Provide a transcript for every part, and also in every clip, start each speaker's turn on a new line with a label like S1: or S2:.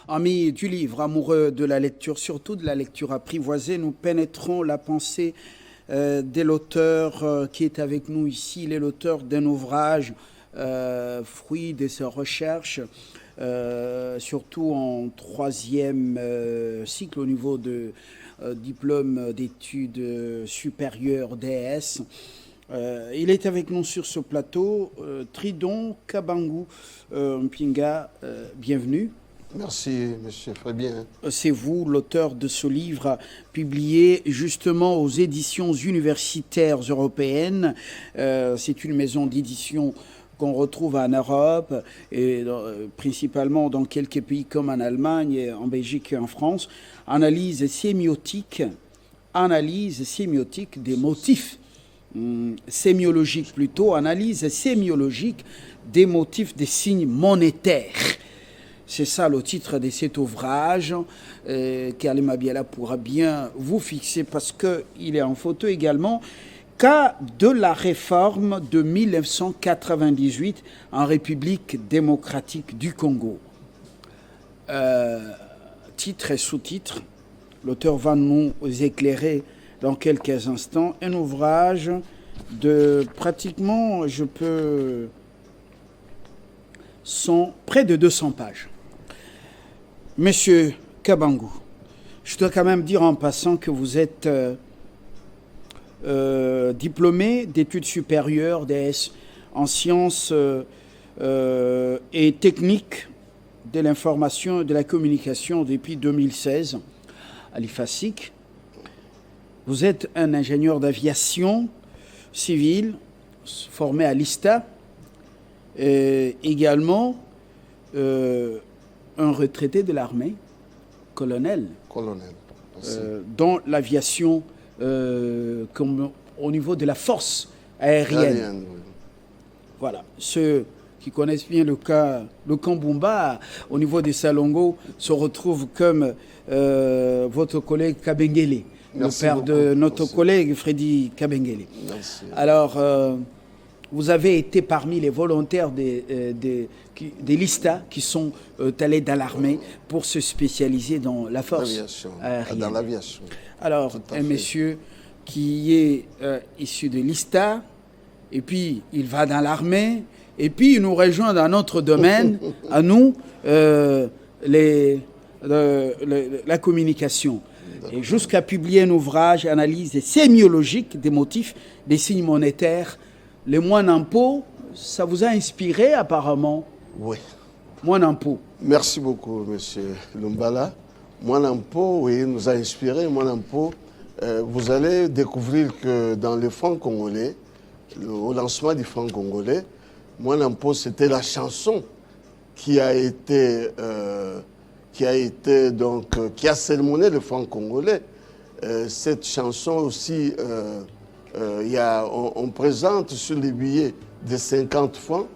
S1: Amis du livre, amoureux de la lecture, surtout de la lecture apprivoisée, nous pénétrons la pensée de l'auteur qui est avec nous ici. Il est l'auteur d'un ouvrage, fruit de ses recherches, surtout en troisième cycle au niveau de diplôme d'études supérieures DS. Il est avec nous sur ce plateau, Tridon Kabangou Mpinga, bienvenue.
S2: Merci, monsieur Fabien.
S1: C'est vous l'auteur de ce livre publié justement aux éditions universitaires européennes. C'est une maison d'édition qu'on retrouve en Europe et principalement dans quelques pays comme en Allemagne, en Belgique et en France. Analyse sémiotique des motifs. Sémiologique plutôt, analyse sémiologique des motifs des signes monétaires. C'est ça le titre de cet ouvrage qu'Alema Biala pourra bien vous fixer parce qu'il est en photo également. Cas de la réforme de 1998 en République démocratique du Congo. Titre et sous-titre, l'auteur va nous éclairer dans quelques instants. Un ouvrage de pratiquement, près de 200 pages. Monsieur Kabangou, je dois quand même dire en passant que vous êtes diplômé d'études supérieures DS en sciences et techniques de l'information et de la communication depuis 2016 à l'IFASIC. Vous êtes un ingénieur d'aviation civile formé à l'ISTA, également un retraité de l'armée, colonel, dans l'aviation au niveau de la force aérienne. Oui. Voilà. Ceux qui connaissent bien le camp Bumba, au niveau des Salongo, se retrouvent comme votre collègue Kabengele, le père de notre collègue Freddy Kabengele.
S2: Merci.
S1: Alors, vous avez été parmi les volontaires des LISTA qui sont allés dans l'armée pour se spécialiser dans la force aérienne.
S2: Dans l'aviation.
S1: Alors, un monsieur qui est issu de l'ISTA, et puis il va dans l'armée, et puis il nous rejoint dans notre domaine, à nous, la communication. Et jusqu'à publier un ouvrage, analyse sémiologique des motifs des signes monétaires. Les moines en pot, ça vous a inspiré apparemment?
S2: Oui.
S1: Moines en pot.
S2: Merci beaucoup, monsieur Lumbala. Moines en pot, oui, nous a inspiré. Moines en pot, vous allez découvrir que dans le franc congolais, au lancement du franc congolais, Moines en pot, c'était la chanson qui a sermonné le franc congolais. Cette chanson aussi, on présente sur les billets de 50 francs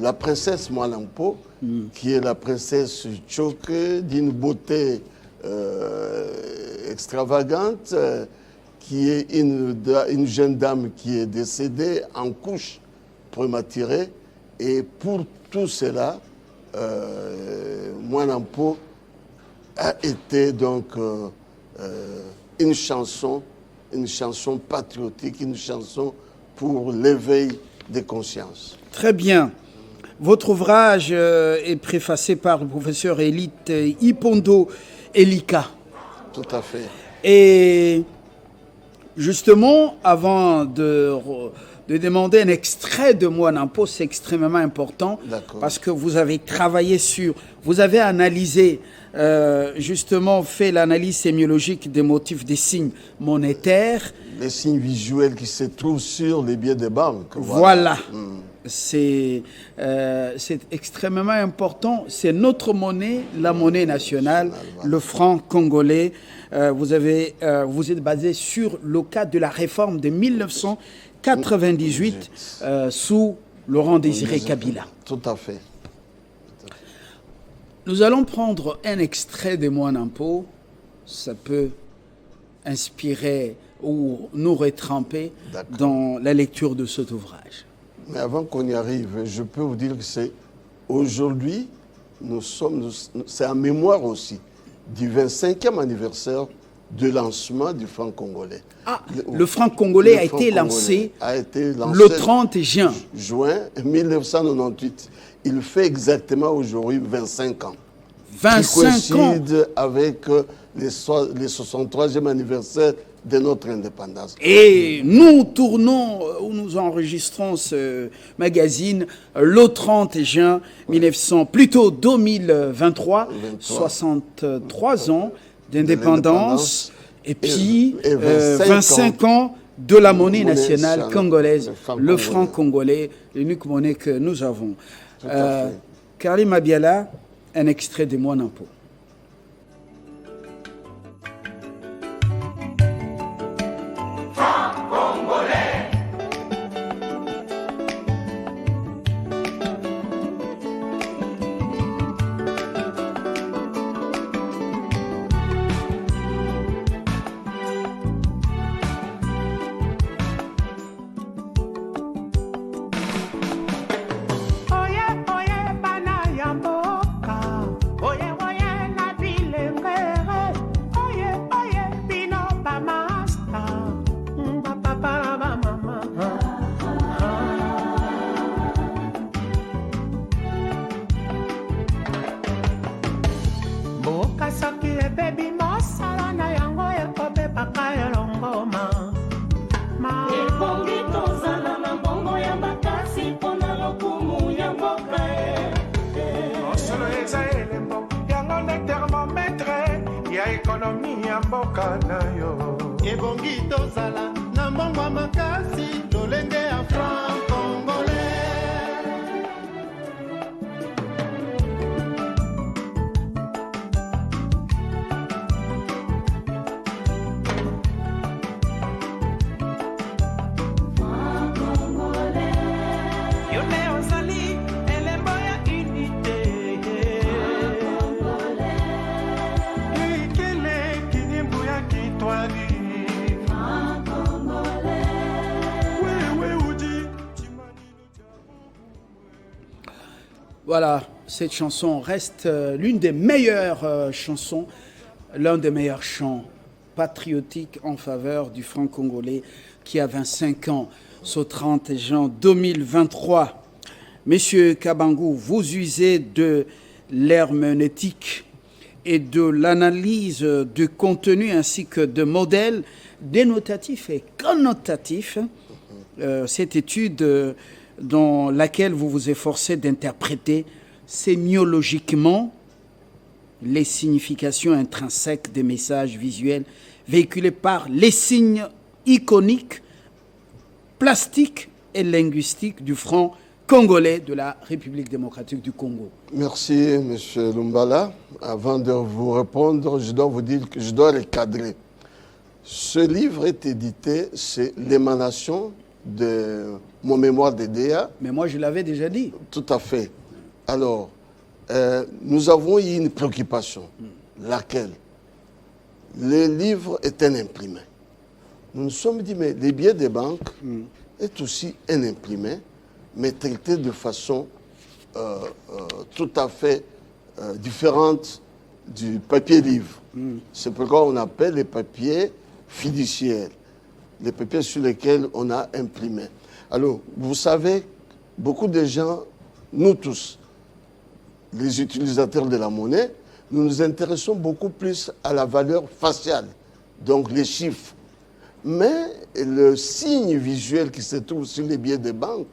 S2: la princesse Mwalampo, qui est la princesse Tchoke, d'une beauté extravagante, qui est une jeune dame qui est décédée en couche prématurée. Et pour tout cela, Mwalampo a été donc une chanson patriotique, une chanson pour l'éveil des consciences.
S1: Très bien. Votre ouvrage est préfacé par le professeur Élite Ipondo Elika.
S2: Tout à fait.
S1: Et justement, avant de demander un extrait de Moines en pot, c'est extrêmement important parce que vous avez travaillé vous avez analysé, justement fait l'analyse sémiologique des motifs des signes monétaires.
S2: Les signes visuels qui se trouvent sur les billets de banque.
S1: Voilà. C'est extrêmement important. C'est notre monnaie, la monnaie nationale, le franc congolais. Vous êtes basé sur le cas de la réforme de 1998 sous Laurent Désiré Kabila.
S2: Tout à fait.
S1: Nous allons prendre un extrait des Moines en pot. Ça peut inspirer ou nous retremper dans la lecture de cet ouvrage.
S2: Mais avant qu'on y arrive, je peux vous dire que c'est aujourd'hui c'est en mémoire aussi du 25e anniversaire du lancement du franc congolais.
S1: Ah, le franc congolais a été lancé le 30
S2: juin 1998. Il fait exactement aujourd'hui 25 ans.
S1: 25
S2: qui coïncide avec les 63e anniversaire de notre indépendance.
S1: Et nous tournons, ou nous enregistrons ce magazine le 30 juin 2023, 63 ans d'indépendance, et puis 25 ans de la monnaie nationale congolaise, le franc congolais, l'unique monnaie que nous avons. Karim Abiala, un extrait de Moi Nampo. Voilà, cette chanson reste l'une des meilleures chansons, l'un des meilleurs chants patriotiques en faveur du franc congolais qui a 25 ans, ce 30 juin 2023. Monsieur Kabangou, vous usez de l'herméneutique et de l'analyse de contenu ainsi que de modèles dénotatifs et connotatifs. Cette étude dans laquelle vous vous efforcez d'interpréter sémiologiquement les significations intrinsèques des messages visuels véhiculés par les signes iconiques, plastiques et linguistiques du franc congolais de la République démocratique du Congo.
S2: Merci, M. Lumbala. Avant de vous répondre, je dois vous dire que je dois le cadrer. Ce livre est édité, c'est l'émanation de mon mémoire d'EDEA.
S1: Mais moi, je l'avais déjà dit.
S2: Tout à fait. Alors, nous avons eu une préoccupation, laquelle le livre est un imprimé. Nous nous sommes dit, mais les billets des banques est aussi un imprimé, mais traité de façon tout à fait différente du papier livre. C'est pourquoi on appelle les papiers fiduciaires, les papiers sur lesquels on a imprimé. Alors, vous savez, beaucoup de gens, nous tous, les utilisateurs de la monnaie, nous nous intéressons beaucoup plus à la valeur faciale, donc les chiffres. Mais le signe visuel qui se trouve sur les billets de banque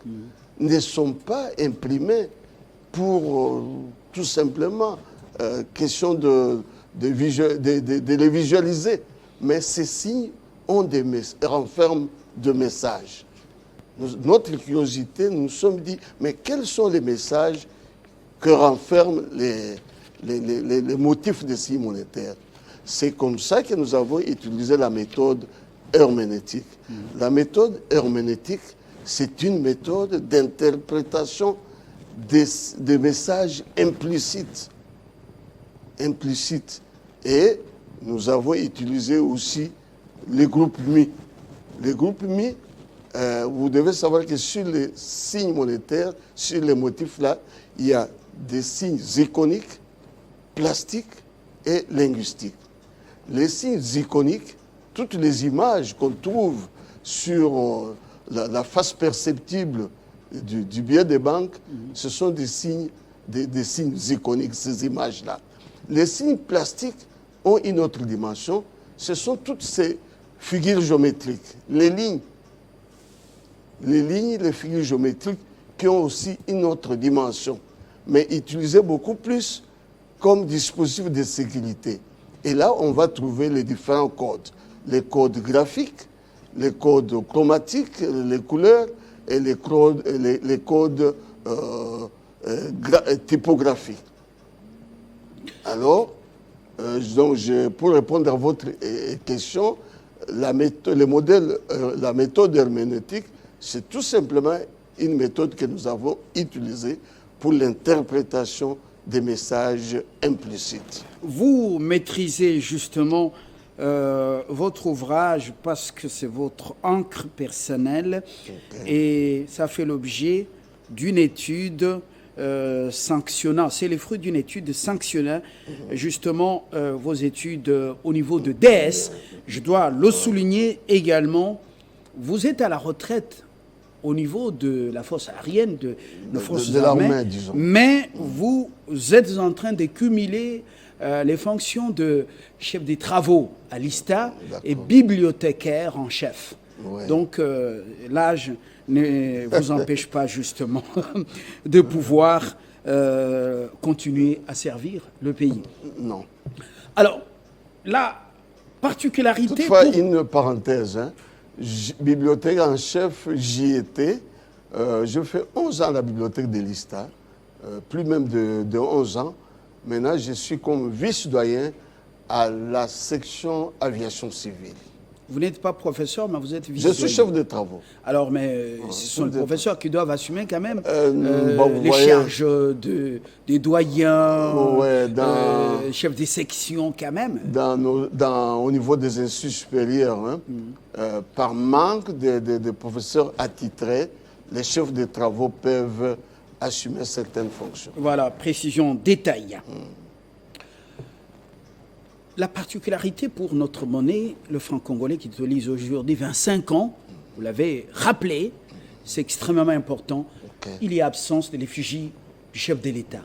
S2: ne sont pas imprimés pour tout simplement question de les visualiser. Mais ces signes renferment des messages. Notre curiosité, nous nous sommes dit, mais quels sont les messages que renferment les motifs des signes monétaires? C'est comme ça que nous avons utilisé la méthode herméneutique. La méthode herméneutique, c'est une méthode d'interprétation des messages implicites. Et nous avons utilisé aussi les groupes MI. Les groupes MI vous devez savoir que sur les signes monétaires, sur les motifs là, il y a des signes iconiques, plastiques et linguistiques. Les signes iconiques, toutes les images qu'on trouve sur la face perceptible du billet de banque, ce sont des signes iconiques, ces images-là. Les signes plastiques ont une autre dimension. Ce sont toutes ces figures géométriques, les lignes, les figures géométriques qui ont aussi une autre dimension, mais utilisées beaucoup plus comme dispositif de sécurité. Et là, on va trouver les différents codes. Les codes graphiques, les codes chromatiques, les couleurs et les codes typographiques. Alors, donc pour répondre à votre question, la méthode herméneutique, c'est tout simplement une méthode que nous avons utilisée pour l'interprétation des messages implicites.
S1: Vous maîtrisez justement votre ouvrage parce que c'est votre encre personnelle et ça fait l'objet d'une étude sanctionnant. C'est les fruits d'une étude sanctionnant justement vos études au niveau de DS. Je dois le souligner également. Vous êtes à la retraite au niveau de la force aérienne, de nos forces armées,
S2: disons.
S1: Mais vous êtes en train de cumuler les fonctions de chef des travaux à l'ISTA et bibliothécaire en chef.
S2: Ouais.
S1: Donc l'âge ne vous empêche pas justement de pouvoir continuer à servir le pays.
S2: Non.
S1: Alors, la particularité...
S2: Toutefois, une parenthèse, hein. Bibliothécaire en chef, j'y étais. Je fais 11 ans à la bibliothèque de l'ISTA, plus même de 11 ans. Maintenant, je suis comme vice-doyen à la section aviation civile.
S1: Vous n'êtes pas professeur, mais vous êtes vice-doyen.
S2: Je suis chef de travaux.
S1: Alors, mais ce sont les professeurs qui doivent assumer quand même les
S2: voyez,
S1: charges des doyens, chefs des sections quand même.
S2: Au niveau des instituts supérieurs, hein, par manque de professeurs attitrés, les chefs de travaux peuvent assumer certaines fonctions.
S1: Voilà, précision, détail. La particularité pour notre monnaie, le franc congolais qui utilise aujourd'hui 25 ans, vous l'avez rappelé, c'est extrêmement important.
S2: Okay.
S1: Il y a absence de l'effigie du chef de l'État.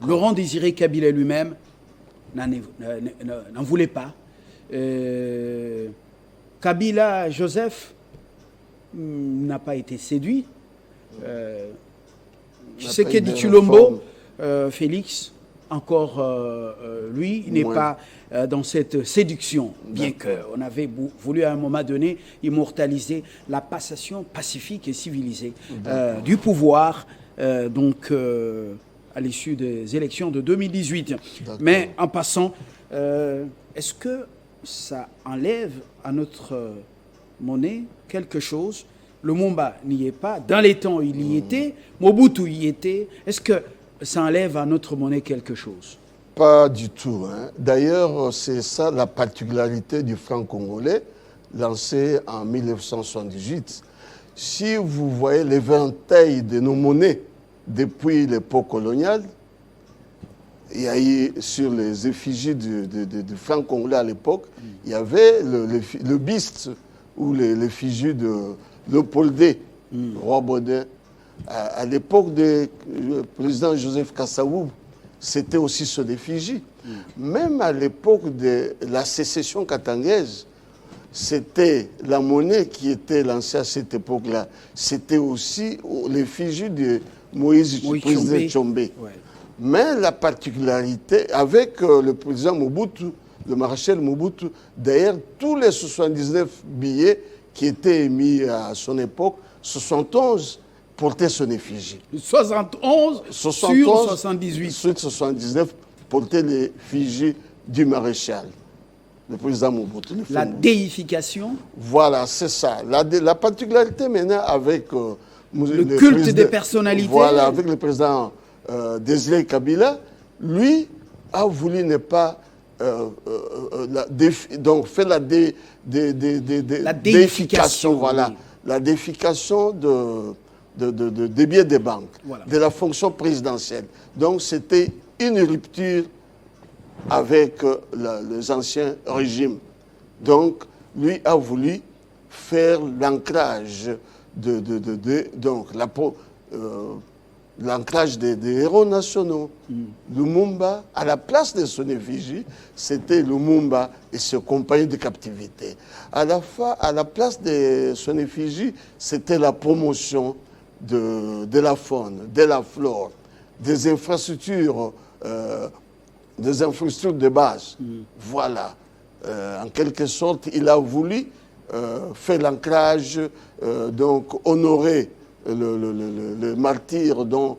S1: Laurent Désiré Kabila lui-même n'en voulait pas. Kabila Joseph n'a pas été séduit. Tshisekedi Tshilombo, Félix, encore lui, il n'est pas dans cette séduction, bien qu'on avait voulu à un moment donné immortaliser la passation pacifique et civilisée du pouvoir, à l'issue des élections de 2018. Mais en passant, est-ce que ça enlève à notre monnaie quelque chose? Le Lumumba n'y est pas. Dans les temps, il y était. Mobutu y était. Est-ce que ça enlève à notre monnaie quelque chose?
S2: Pas du tout. Hein. D'ailleurs, c'est ça la particularité du franc congolais, lancé en 1978. Si vous voyez l'éventail de nos monnaies depuis l'époque coloniale, il y a eu sur les effigies du franc congolais à l'époque, il y avait le buste ou l'effigie de Léopoldé, roi Baudin. À l'époque du président Joseph Kasavubu, c'était aussi sur l'effigie. Même à l'époque de la sécession katangaise, c'était la monnaie qui était lancée à cette époque-là. C'était aussi l'effigie de Moïse Tshombe. Ouais. Mais la particularité, avec le président Mobutu, le maréchal Mobutu, d'ailleurs, tous les 79 billets qui étaient émis à son époque, 71 portaient son effigie.
S1: 71 sur 78.
S2: Sur 79 portaient l'effigie du maréchal, le président Mobutu.
S1: La déification.
S2: Voilà, c'est ça. La particularité maintenant avec
S1: le culte des personnalités.
S2: Voilà, avec le président Désiré Kabila, lui a voulu ne pas donc faire la déification, voilà, la déification des billets des banques,
S1: Voilà.
S2: de la fonction présidentielle. Donc c'était une rupture avec les anciens régimes. Donc lui a voulu faire l'ancrage l'ancrage des héros nationaux. Lumumba, à la place de son effigie, c'était Lumumba et ses compagnons de captivité. À la place de son effigie, c'était la promotion de la faune, de la flore, des infrastructures de base. Voilà. En quelque sorte, il a voulu faire l'ancrage, donc honorer le martyr dont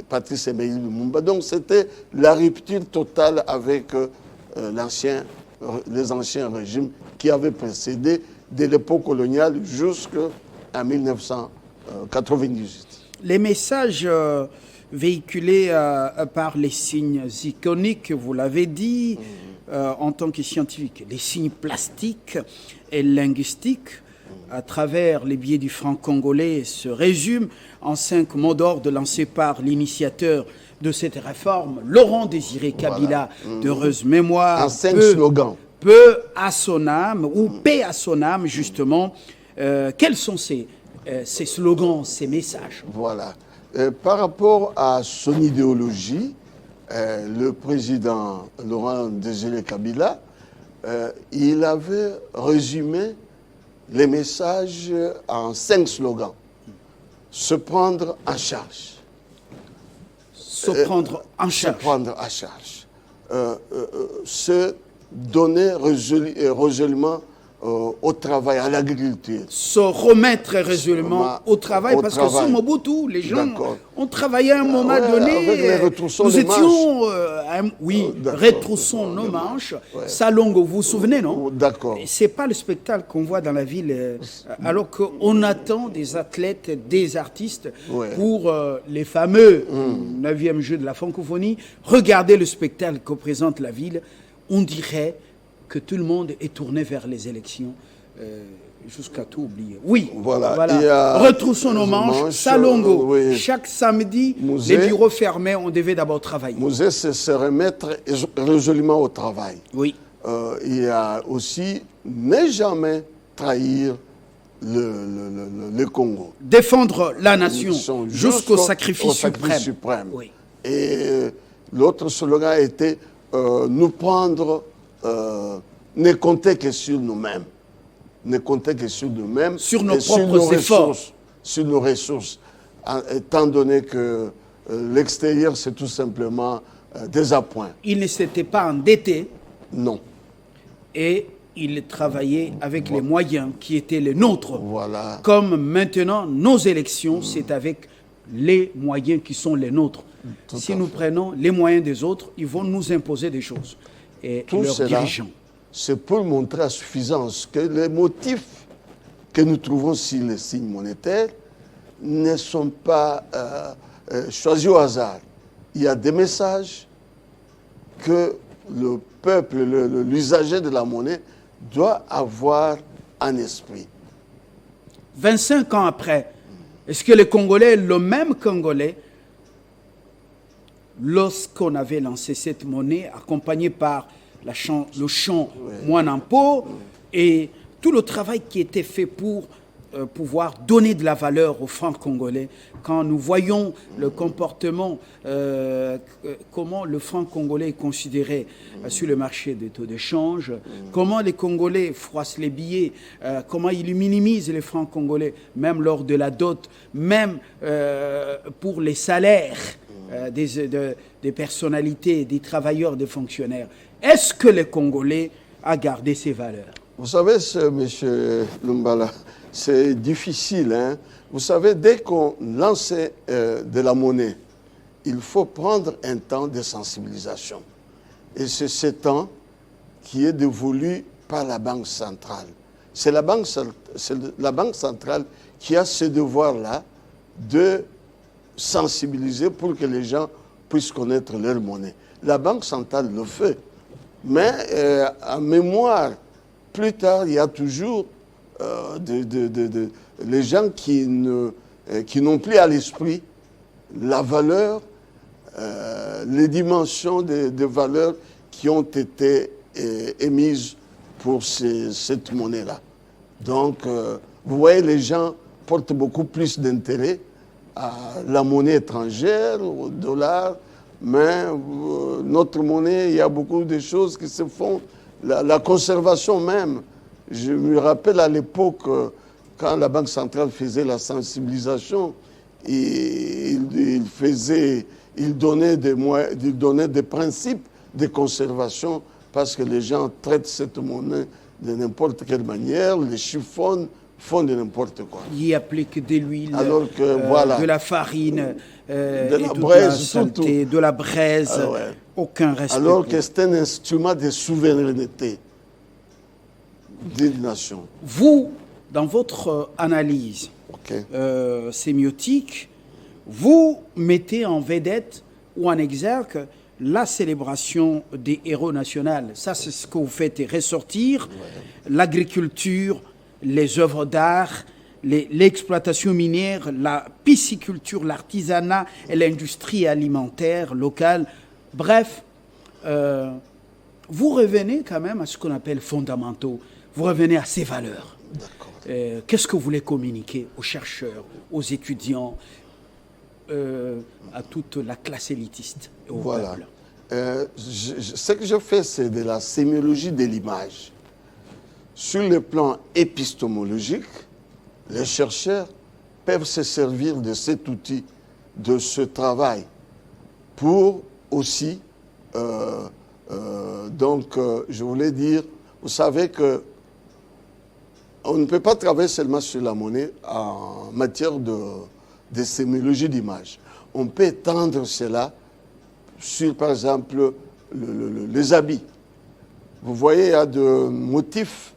S2: Patrice Emery Lumumba. Donc c'était la rupture totale avec les anciens régimes qui avaient précédé de l'époque coloniale jusqu'à 1998.
S1: Les messages véhiculés par les signes iconiques, vous l'avez dit, en tant que scientifique, les signes plastiques et linguistiques, à travers les biais du franc congolais, se résument en 5 mots d'ordre lancés par l'initiateur de cette réforme, Laurent Désiré Kabila, d'heureuse mémoire.
S2: En 5 slogans.
S1: Peu à son âme, ou paix à son âme, justement. Quels sont ces slogans, ces messages?
S2: Voilà. Par rapport à son idéologie, le président Laurent Désiré Kabila, il avait résumé les messages en 5 slogans. Se prendre en charge.
S1: Se prendre en charge.
S2: Se prendre en charge. Se donner résolument au travail, à l'agriculture.
S1: Se remettre résolument au travail, parce que sous Mobutu, les gens ont travaillé à un moment donné. Nous étions, retroussons nos manches. Salongo, vous vous souvenez, non?
S2: D'accord.
S1: C'est pas le spectacle qu'on voit dans la ville, alors qu'on attend des athlètes, des artistes pour les fameux 9e jeux de la francophonie. Regardez le spectacle que présente la ville. On dirait que tout le monde est tourné vers les élections, jusqu'à tout oublier. Oui, voilà. Retroussons nos manches, Salongo. Chaque samedi, les bureaux fermés, on devait d'abord travailler.
S2: Mosée, c'est se remettre résolument au travail.
S1: Oui.
S2: Il y a aussi ne jamais trahir le Congo.
S1: Défendre la nation jusqu'au sacrifice suprême. Oui.
S2: Et l'autre slogan était nous prendre... ne compter que sur nous-mêmes. Ne compter que sur nous-mêmes.
S1: Sur nos propres efforts.
S2: Sur nos ressources. Étant donné que l'extérieur, c'est tout simplement des appoints.
S1: Il ne s'était pas endetté.
S2: Non.
S1: Et il travaillait avec les moyens qui étaient les nôtres.
S2: Voilà.
S1: Comme maintenant, nos élections, c'est avec les moyens qui sont les nôtres. Si nous prenons les moyens des autres, ils vont nous imposer des choses. Et
S2: tout
S1: leurs
S2: cela,
S1: dirigeants.
S2: C'est pour montrer à suffisance que les motifs que nous trouvons sur les signes monétaires ne sont pas choisis au hasard. Il y a des messages que le peuple, l'usager de la monnaie, doit avoir en esprit.
S1: 25 ans après, est-ce que les Congolais, le même Congolais, lorsqu'on avait lancé cette monnaie, accompagné par le chant Mwanampo et tout le travail qui était fait pour pouvoir donner de la valeur aux francs congolais, quand nous voyons le comportement, comment le franc congolais est considéré sur le marché des taux d'échange, comment les Congolais froissent les billets, comment ils minimisent les francs congolais, même lors de la dot, même pour les salaires des personnalités, des travailleurs, des fonctionnaires. Est-ce que les Congolais a gardé ces valeurs?
S2: Vous savez, M. Lumbala, c'est difficile. Hein? Vous savez, dès qu'on lance de la monnaie, il faut prendre un temps de sensibilisation. Et c'est ce temps qui est dévolu par la Banque centrale. C'est la Banque centrale qui a ce devoir-là de sensibiliser pour que les gens puissent connaître leur monnaie. La Banque centrale le fait. Mais en mémoire, plus tard, il y a toujours les gens qui n'ont plus à l'esprit la valeur, les dimensions de valeurs qui ont été émises pour cette monnaie-là. Donc, vous voyez, les gens portent beaucoup plus d'intérêt à la monnaie étrangère, au dollar, mais notre monnaie, il y a beaucoup de choses qui se font. La conservation même, je me rappelle à l'époque, quand la Banque centrale faisait la sensibilisation, il donnait des principes de conservation parce que les gens traitent cette monnaie de n'importe quelle manière, les chiffonnent, font de n'importe quoi.
S1: Ils appliquent de l'huile,
S2: de
S1: la farine,
S2: de la braise,
S1: saleté, de la braise, aucun respect.
S2: Alors que c'est un instrument de souveraineté d'une nation.
S1: Vous, dans votre analyse sémiotique, vous mettez en vedette ou en exergue la célébration des héros nationaux. Ça, c'est ce que vous faites ressortir. L'agriculture, les œuvres d'art, l'exploitation minière, la pisciculture, l'artisanat et l'industrie alimentaire locale. Bref, vous revenez quand même à ce qu'on appelle fondamentaux. Vous revenez à ces valeurs. Qu'est-ce que vous voulez communiquer aux chercheurs, aux étudiants, à toute la classe élitiste et au peuple?
S2: Ce que je fais, c'est de la sémiologie de l'image. Sur le plan épistémologique, les chercheurs peuvent se servir de cet outil, de ce travail, pour aussi, je voulais dire, vous savez que on ne peut pas travailler seulement sur la monnaie en matière de sémiologie d'image. On peut étendre cela sur, par exemple, les habits. Vous voyez, il y a des motifs,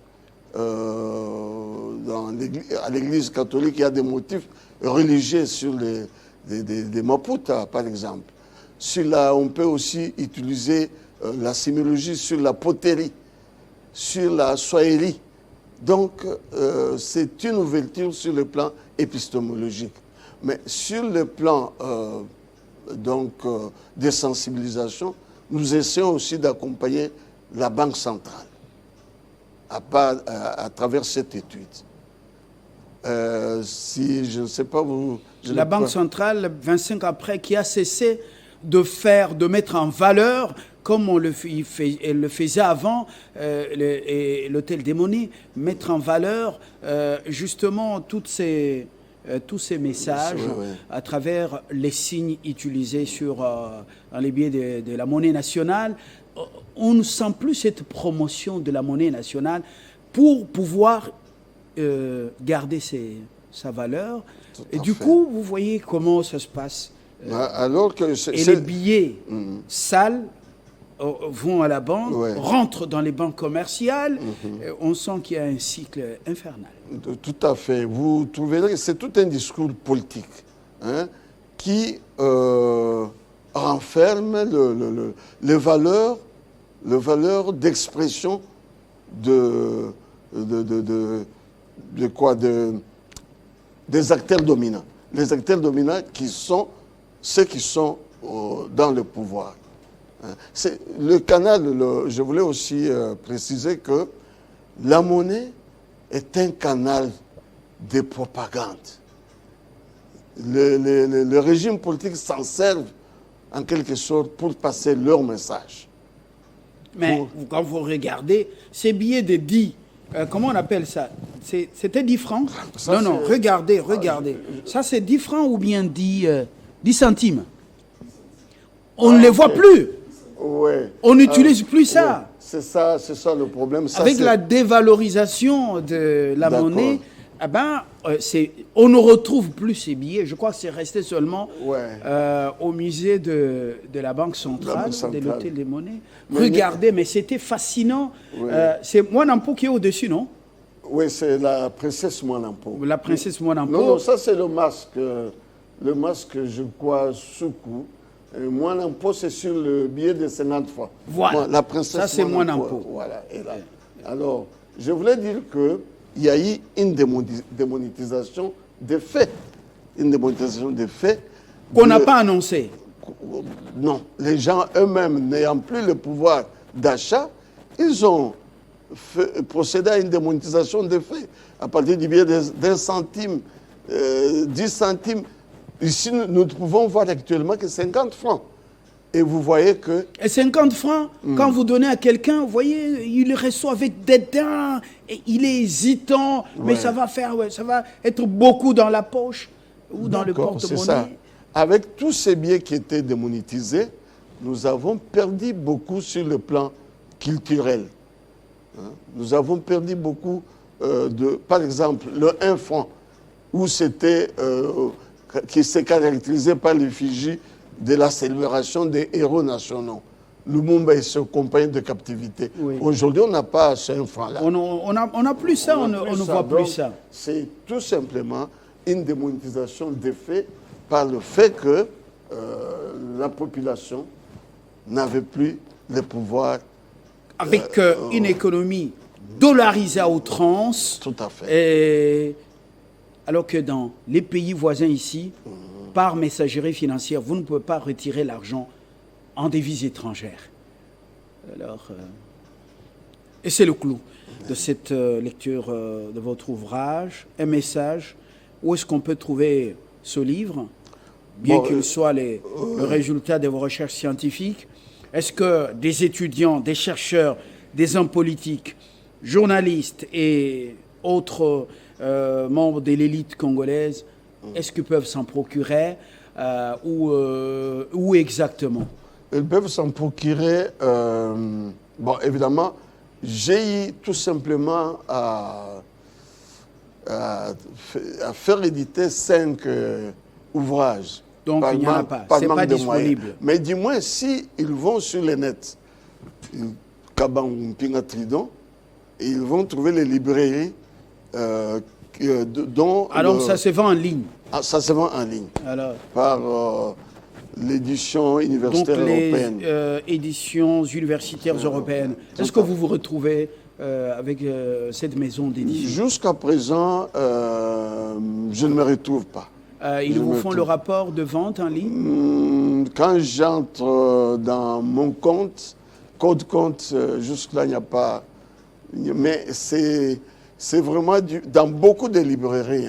S2: à l'Église catholique, il y a des motifs religieux sur des maputas, par exemple. On peut aussi utiliser la sémiologie sur la poterie, sur la soierie. Donc, c'est une ouverture sur le plan épistémologique. Mais sur le plan de sensibilisation, nous essayons aussi d'accompagner la Banque centrale à travers cette étude. Si je ne sais pas,
S1: la Banque centrale, 25 après, qui a cessé de mettre en valeur, comme elle le faisait avant, l'Hôtel des Monnaies, mettre en valeur justement tous ces messages à travers les signes utilisés dans les billets de la monnaie nationale. On ne sent plus cette promotion de la monnaie nationale pour pouvoir garder sa valeur. Et du coup, vous voyez comment ça se passe. Et les billets sales vont à la banque, rentrent dans les banques commerciales. On sent qu'il y a un cycle infernal.
S2: Tout à fait. Vous trouverez que c'est tout un discours politique qui renferme les valeurs d'expression des acteurs dominants. Les acteurs dominants qui sont ceux qui sont dans le pouvoir. Le canal, je voulais aussi préciser que la monnaie est un canal de propagande. Le régime politique s'en sert en quelque sorte pour passer leur message.
S1: Mais quand vous regardez, ces billets de 10, comment on appelle ça? C'était 10 francs? Non, regardez. Ça, c'est 10 francs ou bien 10 centimes? On ne les voit plus. On n'utilise plus ça.
S2: C'est ça le problème.
S1: Avec la dévalorisation de la monnaie, on ne retrouve plus ces billets. Je crois que c'est resté seulement au musée de la Banque centrale, de l'Hôtel des Monnaies. Regardez, mais c'était fascinant. C'est Mwanampo qui est au-dessus, non?
S2: Oui, c'est la princesse Mwanampo.
S1: La princesse Mwanampo.
S2: Non, ça c'est le masque, je crois, Soukou. Mwanampo, c'est sur le billet de 50 francs.
S1: Voilà,
S2: la princesse
S1: ça c'est Mwanampo.
S2: Voilà, et là. Alors, je voulais dire il y a eu une démonétisation des faits. Une démonétisation des faits.
S1: Qu'on n'a pas annoncé.
S2: Non, les gens eux-mêmes n'ayant plus le pouvoir d'achat, ils ont procédé à une démonétisation des faits. À partir du billet d'un centime, 10 centimes, ici nous ne pouvons voir actuellement que 50 francs. Et vous voyez que...
S1: Et 50 francs, quand vous donnez à quelqu'un, vous voyez, il reçoit avec dédain, et il est hésitant, mais ça va être beaucoup dans la poche ou dans le porte-monnaie.
S2: Avec tous ces billets qui étaient démonétisés, nous avons perdu beaucoup sur le plan culturel. Nous avons perdu beaucoup par exemple, le 1 franc, qui s'est caractérisé par l'effigie de la célébration des héros nationaux. Lumumba et ses compagnons de captivité. Oui. Aujourd'hui, on n'a pas ce 1 franc-là.
S1: On n'a plus ça, on ne voit plus ça.
S2: C'est tout simplement une démonétisation des faits par le fait que la population n'avait plus le pouvoir.
S1: Avec une économie dollarisée à outrance.
S2: Tout à fait.
S1: Alors que dans les pays voisins ici, par messagerie financière, vous ne pouvez pas retirer l'argent en devises étrangères. Alors, et c'est le clou de cette lecture de votre ouvrage, un message. Où est-ce qu'on peut trouver ce livre, bien qu'il soit le résultat de vos recherches scientifiques? Est-ce que des étudiants, des chercheurs, des hommes politiques, journalistes et autres membres de l'élite congolaise, est-ce qu'ils peuvent s'en procurer où exactement?
S2: Ils peuvent s'en procurer. Bon, évidemment, j'ai eu tout simplement à faire éditer 5 ouvrages.
S1: Donc il n'y en a pas, ce n'est pas disponible.
S2: Mais du moins, si ils vont sur le net, Kabang Mpinga Tridon, ils vont trouver les librairies dont...
S1: Alors ça se vend en ligne?
S2: Ça se vend en ligne. Alors, par l'édition universitaire européenne.
S1: Éditions universitaires européennes. Est-ce que vous vous retrouvez avec cette maison d'édition?
S2: Jusqu'à présent, je ne me retrouve pas.
S1: Ils vous font le rapport de vente en ligne?
S2: Quand j'entre dans mon compte, code compte, jusque-là, il n'y a pas... Mais c'est vraiment dans beaucoup de librairies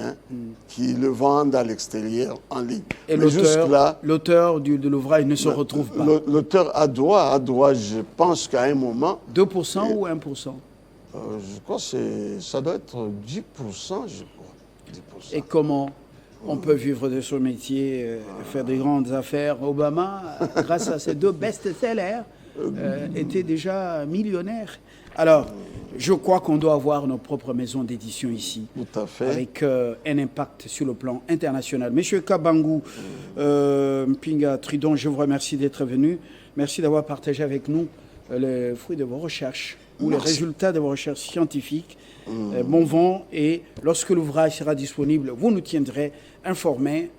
S2: qui le vendent à l'extérieur, en ligne.
S1: Et l'auteur de l'ouvrage ne se retrouve pas?
S2: L'auteur a droit, je pense qu'à un moment...
S1: 2% ou 1%?
S2: Je crois que ça doit être 10%, je crois. 10%.
S1: Et comment on peut vivre de son métier, faire de grandes affaires? Obama, grâce à ces 2 best-sellers, était déjà millionnaire. Alors, je crois qu'on doit avoir nos propres maisons d'édition ici.
S2: Tout à fait.
S1: Avec un impact sur le plan international. Monsieur Kabangou Mpinga Tridon, je vous remercie d'être venu. Merci d'avoir partagé avec nous les fruits de vos recherches ou les résultats de vos recherches scientifiques. Bon vent, et lorsque l'ouvrage sera disponible, vous nous tiendrez informés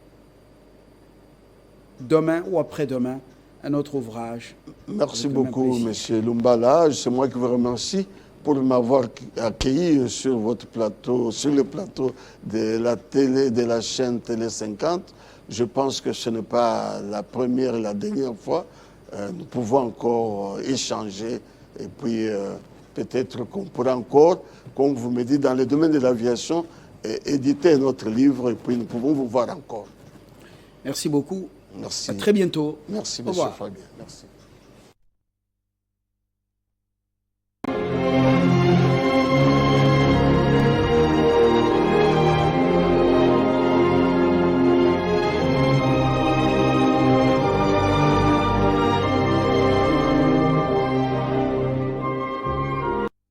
S1: demain ou après-demain un autre ouvrage.
S2: Merci beaucoup, Monsieur Lumbala. C'est moi qui vous remercie pour m'avoir accueilli sur votre plateau, sur le plateau de la télé, de la chaîne Télé 50. Je pense que ce n'est pas la première et la dernière fois. Nous pouvons encore échanger et puis peut-être qu'on pourra encore, comme vous me dites, dans le domaine de l'aviation, éditer notre livre et puis nous pouvons vous voir encore.
S1: Merci beaucoup.
S2: Merci.
S1: À très bientôt.
S2: Merci, monsieur Fabien. Merci.